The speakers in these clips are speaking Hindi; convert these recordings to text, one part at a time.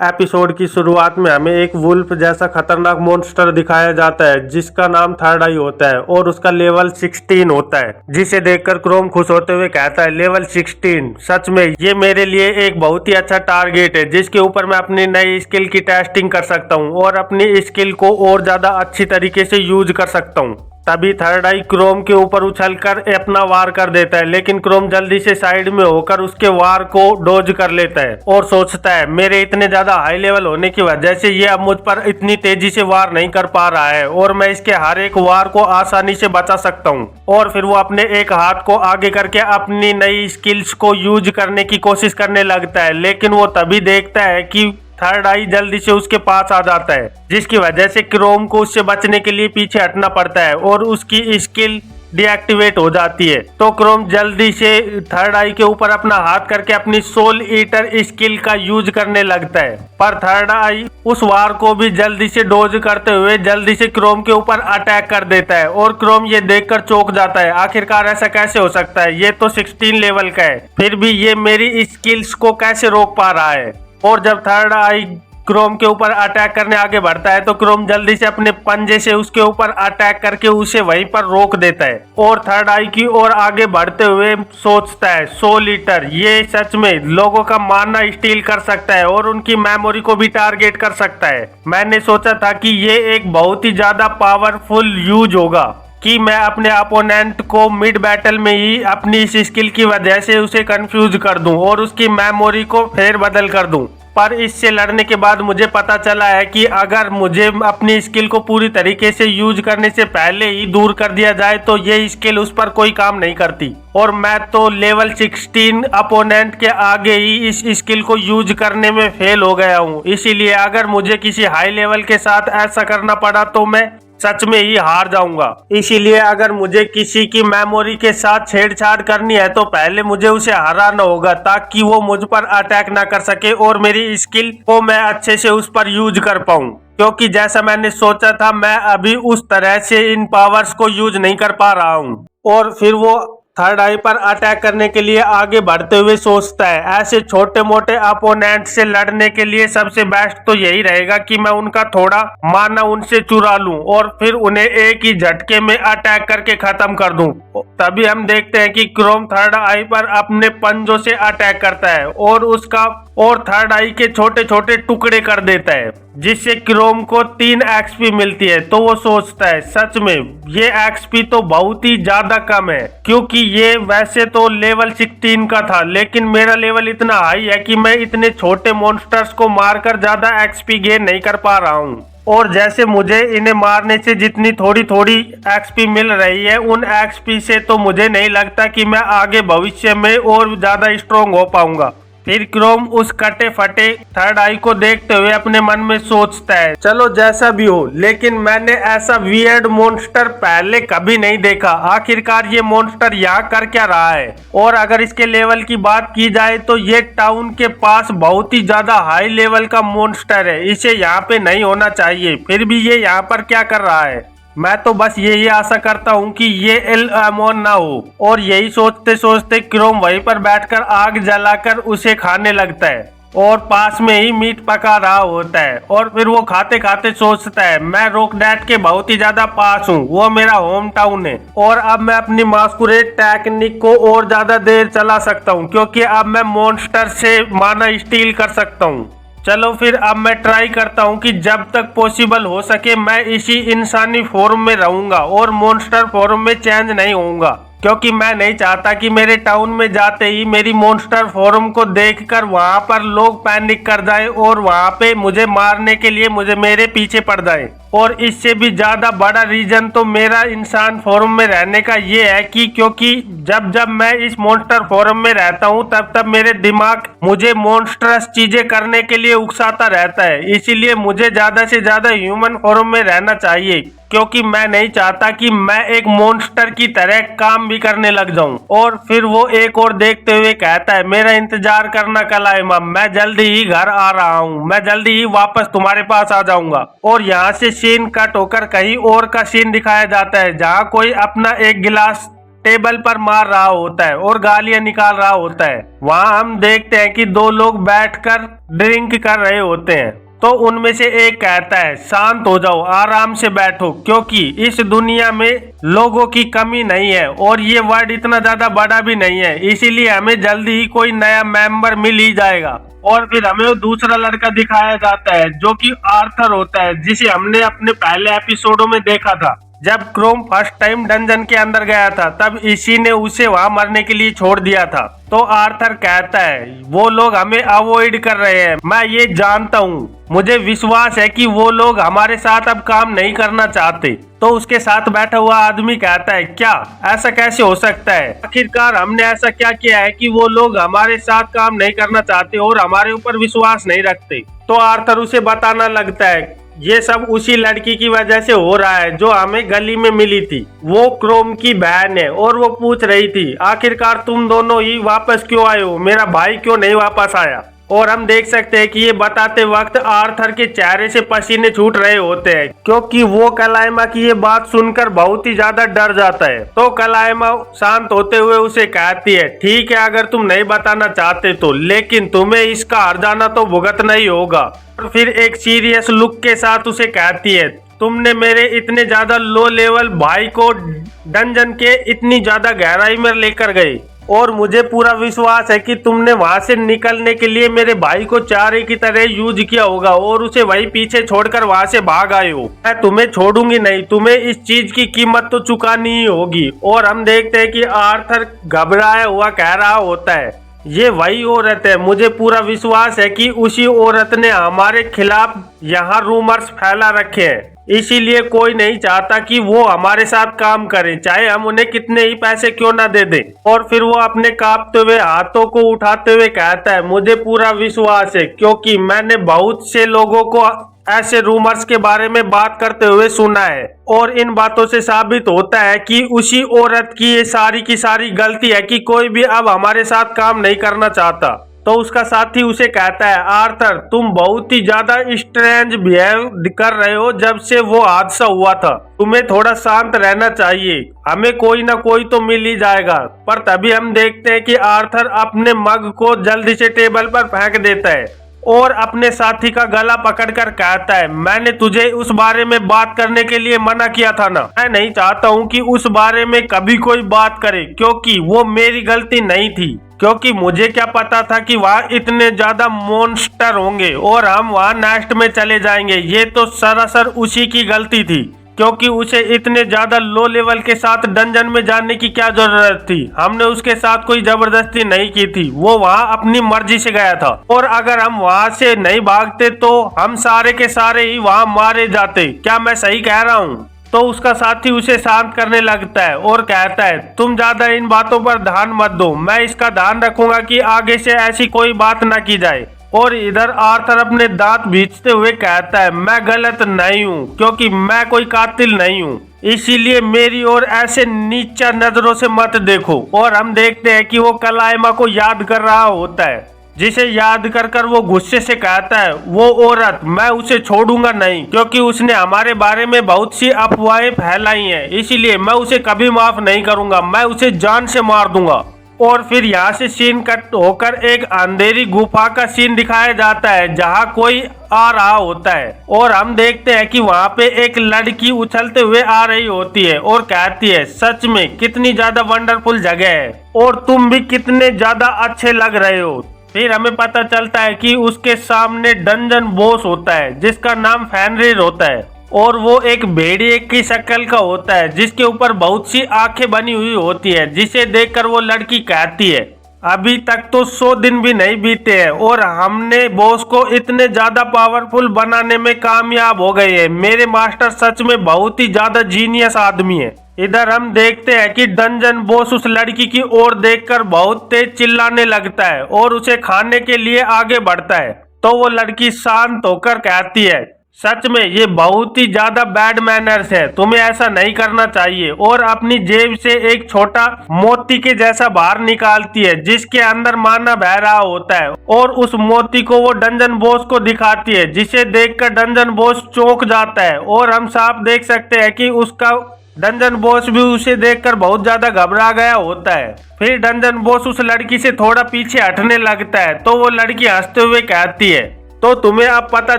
एपिसोड की शुरुआत में हमें एक वुल्फ जैसा खतरनाक मॉन्स्टर दिखाया जाता है जिसका नाम थर्ड आई होता है और उसका लेवल 16 होता है, जिसे देखकर क्रोम खुश होते हुए कहता है लेवल 16। सच में ये मेरे लिए एक बहुत ही अच्छा टारगेट है जिसके ऊपर मैं अपनी नई स्किल की टेस्टिंग कर सकता हूँ और अपनी स्किल को और ज्यादा अच्छी तरीके से यूज कर सकता हूँ। तभी थर्ड आई क्रोम के ऊपर उछलकर अपना वार कर देता है, लेकिन क्रोम जल्दी से साइड में होकर उसके वार को डोज कर लेता है और सोचता है मेरे इतने ज्यादा हाई लेवल होने की वजह से ये अब मुझ पर इतनी तेजी से वार नहीं कर पा रहा है और मैं इसके हर एक वार को आसानी से बचा सकता हूँ। और फिर वो अपने एक हाथ को आगे करके अपनी नई स्किल्स को यूज करने की कोशिश करने लगता है, लेकिन वो तभी देखता है कि थर्ड आई जल्दी से उसके पास आ जाता है, जिसकी वजह से क्रोम को उससे बचने के लिए पीछे हटना पड़ता है और उसकी स्किल डीएक्टिवेट हो जाती है। तो क्रोम जल्दी से थर्ड आई के ऊपर अपना हाथ करके अपनी सोल ईटर स्किल का यूज करने लगता है, पर थर्ड आई उस वार को भी जल्दी से डोज करते हुए जल्दी से क्रोम के ऊपर अटैक कर देता है और क्रोम ये देखकर चौंक जाता है। आखिरकार ऐसा कैसे हो सकता है, ये तो 16 लेवल का है, फिर भी ये मेरी स्किल्स को कैसे रोक पा रहा है। और जब थर्ड आई क्रोम के ऊपर अटैक करने आगे बढ़ता है तो क्रोम जल्दी से अपने पंजे से उसके ऊपर अटैक करके उसे वहीं पर रोक देता है और थर्ड आई की ओर आगे बढ़ते हुए सोचता है सोल ईटर ये सच में लोगों का मानना स्टील कर सकता है और उनकी मेमोरी को भी टारगेट कर सकता है। मैंने सोचा था कि ये एक बहुत ही ज्यादा पावरफुल यूज होगा कि मैं अपने अपोनेंट को मिड बैटल में ही अपनी इस स्किल की वजह से उसे कंफ्यूज कर दूं और उसकी मेमोरी को फेर बदल कर दूं। पर इससे लड़ने के बाद मुझे पता चला है कि अगर मुझे अपनी स्किल को पूरी तरीके से यूज करने से पहले ही दूर कर दिया जाए तो ये स्किल उस पर कोई काम नहीं करती और मैं तो लेवल 16 अपोनेंट के आगे ही इस स्किल को यूज करने में फेल हो गया हूँ। इसीलिए अगर मुझे किसी हाई लेवल के साथ ऐसा करना पड़ा तो मैं सच में ही हार जाऊंगा। इसीलिए अगर मुझे किसी की मेमोरी के साथ छेड़छाड़ करनी है तो पहले मुझे उसे हराना होगा ताकि वो मुझ पर अटैक ना कर सके और मेरी स्किल को मैं अच्छे से उस पर यूज कर पाऊं, क्योंकि जैसा मैंने सोचा था मैं अभी उस तरह से इन पावर्स को यूज नहीं कर पा रहा हूं। और फिर वो थर्ड आई पर अटैक करने के लिए आगे बढ़ते हुए सोचता है ऐसे छोटे मोटे अपोनेंट से लड़ने के लिए सबसे बेस्ट तो यही रहेगा कि मैं उनका थोड़ा माना उनसे चुरा लूं और फिर उन्हें एक ही झटके में अटैक करके खत्म कर दूं। तभी हम देखते हैं कि क्रोम थर्ड आई पर अपने पंजों से अटैक करता है और थर्ड आई के छोटे छोटे टुकड़े कर देता है, जिससे क्रोम को 3 एक्सपी मिलती है। तो वो सोचता है सच में ये एक्सपी तो बहुत ही ज्यादा कम है, क्योंकि ये वैसे तो लेवल 16 का था लेकिन मेरा लेवल इतना हाई है कि मैं इतने छोटे मॉन्स्टर्स को मारकर ज्यादा एक्सपी गेन नहीं कर पा रहा हूँ। और जैसे मुझे इन्हें मारने से जितनी थोड़ी थोड़ी एक्सपी मिल रही है उन एक्सपी से तो मुझे नहीं लगता कि मैं आगे भविष्य में और ज्यादा स्ट्रोंग हो पाऊंगा। फिर क्रोम उस कटे फटे थर्ड आई को देखते हुए अपने मन में सोचता है चलो जैसा भी हो, लेकिन मैंने ऐसा वियर्ड मॉन्स्टर पहले कभी नहीं देखा। आखिरकार ये मॉन्स्टर यहाँ कर क्या रहा है। और अगर इसके लेवल की बात की जाए तो ये टाउन के पास बहुत ही ज्यादा हाई लेवल का मॉन्स्टर है, इसे यहाँ पे नहीं होना चाहिए, फिर भी ये यहाँ पर क्या कर रहा है। मैं तो बस यही आशा करता हूँ कि ये एल एमोन ना हो। और यही सोचते सोचते क्रोम वहीं पर बैठकर आग जलाकर उसे खाने लगता है और पास में ही मीट पका रहा होता है। और फिर वो खाते खाते सोचता है मैं रॉकडेड के बहुत ही ज्यादा पास हूँ, वो मेरा होम टाउन है और अब मैं अपनी मास्कुरेड टेक्निक को और ज्यादा देर चला सकता हूँ, क्योंकि अब मैं मॉन्स्टर से माना स्टील कर सकता हूँ। चलो फिर अब मैं ट्राई करता हूँ कि जब तक पॉसिबल हो सके मैं इसी इंसानी फॉर्म में रहूंगा और मॉन्स्टर फॉर्म में चेंज नहीं होऊंगा, क्योंकि मैं नहीं चाहता कि मेरे टाउन में जाते ही मेरी मॉन्स्टर फॉर्म को देखकर वहां पर लोग पैनिक कर जाए और वहां पे मुझे मारने के लिए मेरे पीछे पड़ जाए। और इससे भी ज्यादा बड़ा रीजन तो मेरा इंसान फॉर्म में रहने का ये है कि क्योंकि जब जब मैं इस मॉन्स्टर फॉर्म में रहता हूँ तब तब मेरे दिमाग मुझे मॉन्स्टरस चीजें करने के लिए उकसाता रहता है। इसीलिए मुझे ज्यादा से ज्यादा ह्यूमन फॉर्म में रहना चाहिए, क्योंकि मैं नहीं चाहता कि मैं एक मॉन्स्टर की तरह काम भी करने लग जाऊं। और फिर वो एक और देखते हुए कहता है मेरा इंतजार करना कलाइमा, मैं जल्दी ही घर आ रहा हूँ, मैं जल्दी ही वापस तुम्हारे पास आ जाऊंगा। और यहाँ से सीन कट होकर कहीं और का सीन दिखाया जाता है, जहाँ कोई अपना एक गिलास टेबल पर मार रहा होता है और गालियां निकाल रहा होता है। वहाँ हम देखते हैं कि दो लोग बैठकर ड्रिंक कर रहे होते हैं। तो उनमें से एक कहता है शांत हो जाओ, आराम से बैठो, क्योंकि इस दुनिया में लोगों की कमी नहीं है और ये वर्ड इतना ज्यादा बड़ा भी नहीं है, इसीलिए हमें जल्दी ही कोई नया मेंबर मिल ही जाएगा। और फिर हमें वो दूसरा लड़का दिखाया जाता है जो कि आर्थर होता है, जिसे हमने अपने पहले एपिसोडों में देखा था। जब क्रोम फर्स्ट टाइम डंजन के अंदर गया था तब इसी ने उसे वहां मरने के लिए छोड़ दिया था। तो आर्थर कहता है वो लोग हमें अवॉइड कर रहे हैं, मैं ये जानता हूँ, मुझे विश्वास है कि वो लोग हमारे साथ अब काम नहीं करना चाहते। तो उसके साथ बैठा हुआ आदमी कहता है क्या ऐसा कैसे हो सकता है, आखिरकार हमने ऐसा क्या किया है कि वो लोग हमारे साथ काम नहीं करना चाहते और हमारे ऊपर विश्वास नहीं रखते। तो आर्थर उसे बताना लगता है ये सब उसी लड़की की वजह से हो रहा है जो हमें गली में मिली थी, वो क्रोम की बहन है और वो पूछ रही थी आखिरकार तुम दोनों ही वापस क्यों आए हो, मेरा भाई क्यों नहीं वापस आया। और हम देख सकते हैं कि ये बताते वक्त आर्थर के चेहरे से पसीने छूट रहे होते हैं, क्योंकि वो कलाइमा की ये बात सुनकर बहुत ही ज्यादा डर जाता है। तो कलाइमा शांत होते हुए उसे कहती है ठीक है अगर तुम नहीं बताना चाहते तो, लेकिन तुम्हें इसका हर्जाना तो भुगतना ही होगा। और फिर एक सीरियस लुक के साथ उसे कहती है तुमने मेरे इतने ज्यादा लो लेवल भाई को डंजन के इतनी ज्यादा गहराई में लेकर गए और मुझे पूरा विश्वास है कि तुमने वहां से निकलने के लिए मेरे भाई को चारे की तरह यूज किया होगा और उसे वही पीछे छोड़कर वहां से भाग आए हो। मैं तुम्हें छोड़ूंगी नहीं, तुम्हें इस चीज की कीमत तो चुकानी ही होगी। और हम देखते हैं कि आर्थर घबराया हुआ कह रहा होता है ये वही औरत है, मुझे पूरा विश्वास है कि उसी औरत ने हमारे खिलाफ यहाँ रूमर्स फैला रखे हैं, इसीलिए कोई नहीं चाहता कि वो हमारे साथ काम करें, चाहे हम उन्हें कितने ही पैसे क्यों ना दे दें। और फिर वो अपने कांपते हुए हाथों को उठाते हुए कहता है मुझे पूरा विश्वास है क्योंकि मैंने बहुत से लोगों को ऐसे रूमर्स के बारे में बात करते हुए सुना है और इन बातों से साबित होता है कि उसी औरत की ये सारी की सारी गलती है कि कोई भी अब हमारे साथ काम नहीं करना चाहता। तो उसका साथी उसे कहता है आर्थर तुम बहुत ही ज्यादा स्ट्रेंज बिहेव कर रहे हो जब से वो हादसा हुआ था, तुम्हें थोड़ा शांत रहना चाहिए, हमें कोई ना कोई तो मिल ही जाएगा। पर तभी हम देखते हैं कि आर्थर अपने मग को जल्दी से टेबल पर फेंक देता है और अपने साथी का गला पकड़कर कहता है मैंने तुझे उस बारे में बात करने के लिए मना किया था ना, मैं नहीं चाहता हूँ कि उस बारे में कभी कोई बात करे क्योंकि वो मेरी गलती नहीं थी, क्योंकि मुझे क्या पता था कि वहाँ इतने ज्यादा मॉन्स्टर होंगे और हम वहाँ नेस्ट में चले जाएंगे, ये तो सरासर उसी की गलती थी क्योंकि उसे इतने ज्यादा लो लेवल के साथ डंजन में जाने की क्या जरूरत थी, हमने उसके साथ कोई जबरदस्ती नहीं की थी, वो वहाँ अपनी मर्जी से गया था और अगर हम वहाँ से नहीं भागते तो हम सारे के सारे ही वहाँ मारे जाते, क्या मैं सही कह रहा हूँ। तो उसका साथी उसे शांत करने लगता है और कहता है तुम ज्यादा इन बातों पर ध्यान मत दो, मैं इसका ध्यान रखूंगा कि आगे से ऐसी कोई बात न की जाए। और इधर आर्थर अपने दांत भींचते हुए कहता है मैं गलत नहीं हूँ क्योंकि मैं कोई कातिल नहीं हूँ, इसीलिए मेरी ओर ऐसे नीचा नजरों से मत देखो। और हम देखते हैं कि वो कलाइमा को याद कर रहा होता है, जिसे याद कर कर वो गुस्से से कहता है वो औरत मैं उसे छोड़ूंगा नहीं क्योंकि उसने हमारे बारे में बहुत सी अफवाहें फैलाई हैं, इसीलिए मैं उसे कभी माफ नहीं करूंगा, मैं उसे जान से मार दूंगा। और फिर यहाँ से सीन कट होकर एक अंधेरी गुफा का सीन दिखाया जाता है जहाँ कोई आ रहा होता है और हम देखते हैं कि वहाँ पे एक लड़की उछलते हुए आ रही होती है और कहती है सच में कितनी ज्यादा वंडरफुल जगह है और तुम भी कितने ज्यादा अच्छे लग रहे हो। फिर हमें पता चलता है कि उसके सामने डंजन बॉस होता है जिसका नाम फेनरिर होता है और वो एक भेड़िए की शक्ल का होता है जिसके ऊपर बहुत सी आंखें बनी हुई होती है, जिसे देखकर वो लड़की कहती है अभी तक तो 100 दिन भी नहीं बीते हैं और हमने बॉस को इतने ज्यादा पावरफुल बनाने में कामयाब हो गए हैं, मेरे मास्टर सच में बहुत ही ज्यादा जीनियस आदमी है। इधर हम देखते हैं कि डंजन बॉस उस लड़की की ओर देखकर बहुत तेज चिल्लाने लगता है और उसे खाने के लिए आगे बढ़ता है। तो वो लड़की शांत होकर कहती है सच में ये बहुत ही ज्यादा बैड मैनर्स है, तुम्हें ऐसा नहीं करना चाहिए। और अपनी जेब से एक छोटा मोती के जैसा बाहर निकालती है जिसके अंदर माना बह रहा होता है और उस मोती को वो डंजन बॉस को दिखाती है, जिसे देखकर डंजन बॉस चौंक जाता है और हम साफ देख सकते हैं कि उसका डंजन बॉस भी उसे देखकर बहुत ज्यादा घबरा गया होता है। फिर डंजन बॉस उस लड़की से थोड़ा पीछे हटने लगता है तो वो लड़की हंसते हुए कहती है, तो तुम्हें अब पता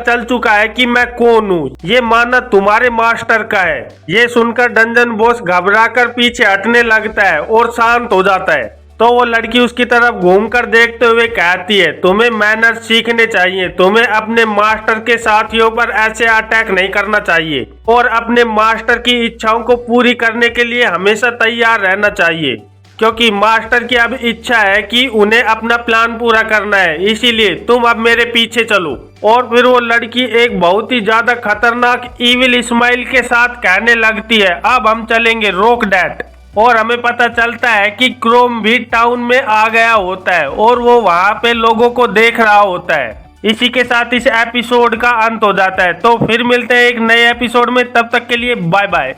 चल चुका है कि मैं कौन हूँ, ये मानना तुम्हारे मास्टर का है। ये सुनकर डंजन बॉस घबराकर पीछे हटने लगता है और शांत हो जाता है। तो वो लड़की उसकी तरफ घूमकर देखते हुए कहती है, तुम्हें मैनर्स सीखने चाहिए, तुम्हें अपने मास्टर के साथियों पर ऐसे अटैक नहीं करना चाहिए और अपने मास्टर की इच्छाओं को पूरी करने के लिए हमेशा तैयार रहना चाहिए, क्योंकि मास्टर की अब इच्छा है कि उन्हें अपना प्लान पूरा करना है, इसीलिए तुम अब मेरे पीछे चलो। और फिर वो लड़की एक बहुत ही ज्यादा खतरनाक इविल स्माइल के साथ कहने लगती है, अब हम चलेंगे, रोक डैट। और हमें पता चलता है कि क्रोम भी टाउन में आ गया होता है और वो वहाँ पे लोगों को देख रहा होता है। इसी के साथ इस एपिसोड का अंत हो जाता है। तो फिर मिलते हैं एक नए एपिसोड में, तब तक के लिए बाय बाय।